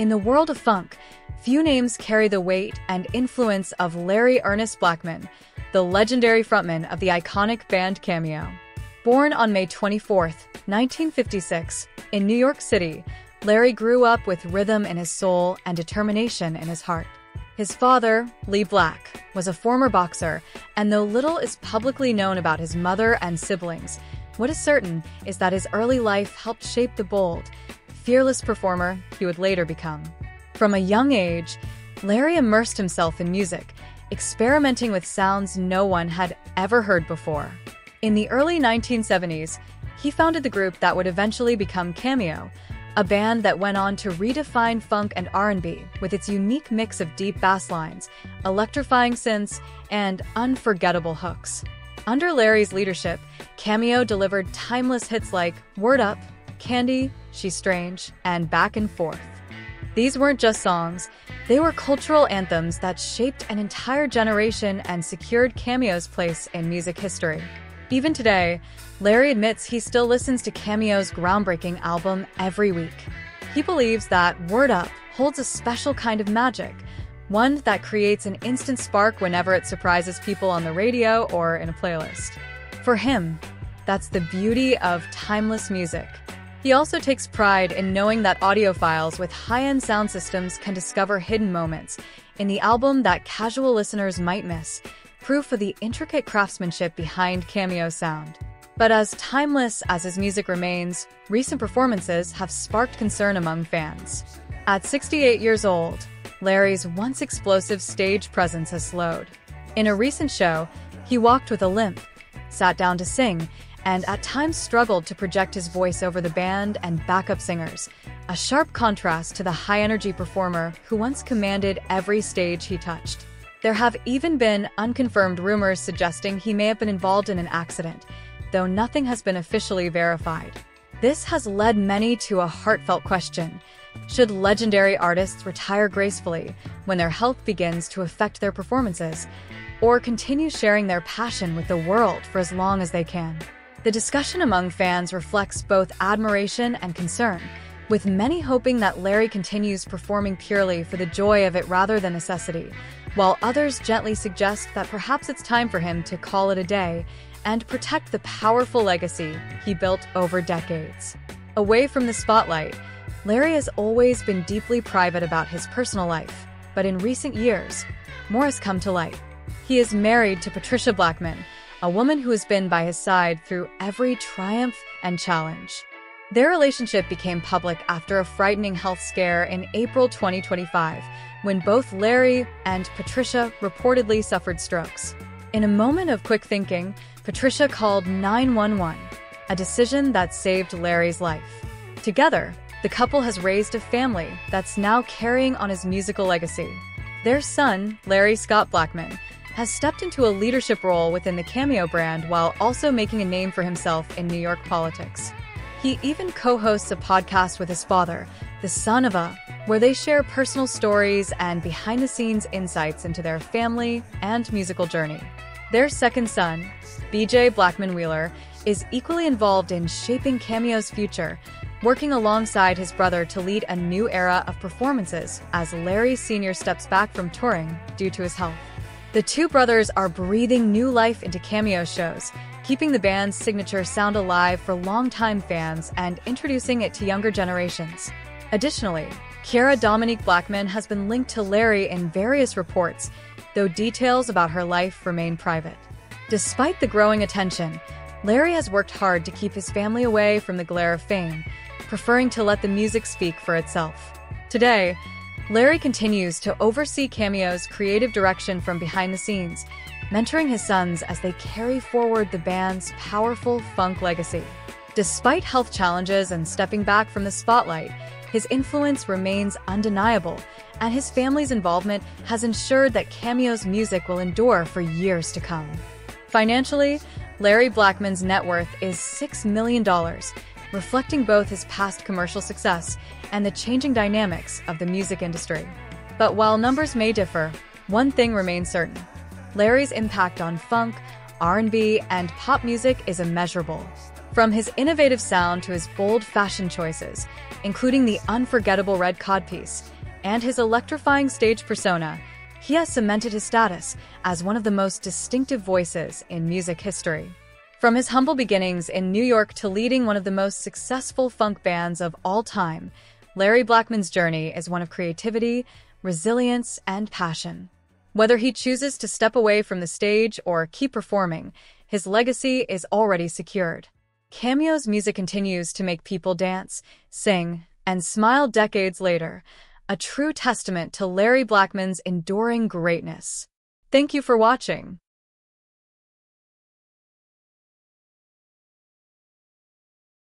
In the world of funk, few names carry the weight and influence of Larry Ernest Blackmon, the legendary frontman of the iconic band Cameo. Born on May 24, 1956, in New York City, Larry grew up with rhythm in his soul and determination in his heart. His father, Lee Black, was a former boxer, and though little is publicly known about his mother and siblings, what is certain is that his early life helped shape the bold, fearless performer he would later become. From a young age, Larry immersed himself in music, experimenting with sounds no one had ever heard before. In the early 1970s, he founded the group that would eventually become Cameo, a band that went on to redefine funk and R&B with its unique mix of deep bass lines, electrifying synths, and unforgettable hooks. Under Larry's leadership, Cameo delivered timeless hits like Word Up, Candy, She's Strange, and Back and Forth. These weren't just songs, they were cultural anthems that shaped an entire generation and secured Cameo's place in music history. Even today, Larry admits he still listens to Cameo's groundbreaking album every week. He believes that Word Up holds a special kind of magic, one that creates an instant spark whenever it surprises people on the radio or in a playlist. For him, that's the beauty of timeless music. He also takes pride in knowing that audiophiles with high-end sound systems can discover hidden moments in the album that casual listeners might miss, proof of the intricate craftsmanship behind Cameo's sound. But as timeless as his music remains, recent performances have sparked concern among fans. At 68 years old, Larry's once explosive stage presence has slowed. In a recent show, he walked with a limp, sat down to sing, and at times struggled to project his voice over the band and backup singers, a sharp contrast to the high-energy performer who once commanded every stage he touched. There have even been unconfirmed rumors suggesting he may have been involved in an accident, though nothing has been officially verified. This has led many to a heartfelt question: should legendary artists retire gracefully when their health begins to affect their performances, or continue sharing their passion with the world for as long as they can? The discussion among fans reflects both admiration and concern, with many hoping that Larry continues performing purely for the joy of it rather than necessity, while others gently suggest that perhaps it's time for him to call it a day and protect the powerful legacy he built over decades. Away from the spotlight, Larry has always been deeply private about his personal life, but in recent years, more has come to light. He is married to Patricia Blackmon, a woman who has been by his side through every triumph and challenge. Their relationship became public after a frightening health scare in April 2025, when both Larry and Patricia reportedly suffered strokes. In a moment of quick thinking, Patricia called 911, a decision that saved Larry's life. Together, the couple has raised a family that's now carrying on his musical legacy. Their son, Larry Scott Blackmon, has stepped into a leadership role within the Cameo brand while also making a name for himself in New York politics. He even co-hosts a podcast with his father, the son of a, where they share personal stories and behind-the-scenes insights into their family and musical journey. Their second son, BJ Blackmon Wheeler, is equally involved in shaping Cameo's future, working alongside his brother to lead a new era of performances as Larry Sr. steps back from touring due to his health. The two brothers are breathing new life into Cameo shows, keeping the band's signature sound alive for longtime fans and introducing it to younger generations. Additionally, Kiara Dominique Blackmon has been linked to Larry in various reports, though details about her life remain private. Despite the growing attention, Larry has worked hard to keep his family away from the glare of fame, preferring to let the music speak for itself. Today, Larry continues to oversee Cameo's creative direction from behind the scenes, mentoring his sons as they carry forward the band's powerful funk legacy. Despite health challenges and stepping back from the spotlight, his influence remains undeniable, and his family's involvement has ensured that Cameo's music will endure for years to come. Financially, Larry Blackmon's net worth is $6 million, reflecting both his past commercial success and the changing dynamics of the music industry. But while numbers may differ, one thing remains certain: Larry's impact on funk, R&B, and pop music is immeasurable. From his innovative sound to his bold fashion choices, including the unforgettable red codpiece and his electrifying stage persona, he has cemented his status as one of the most distinctive voices in music history. From his humble beginnings in New York to leading one of the most successful funk bands of all time, Larry Blackmon's journey is one of creativity, resilience, and passion. Whether he chooses to step away from the stage or keep performing, his legacy is already secured. Cameo's music continues to make people dance, sing, and smile decades later, a true testament to Larry Blackmon's enduring greatness. Thank you for watching.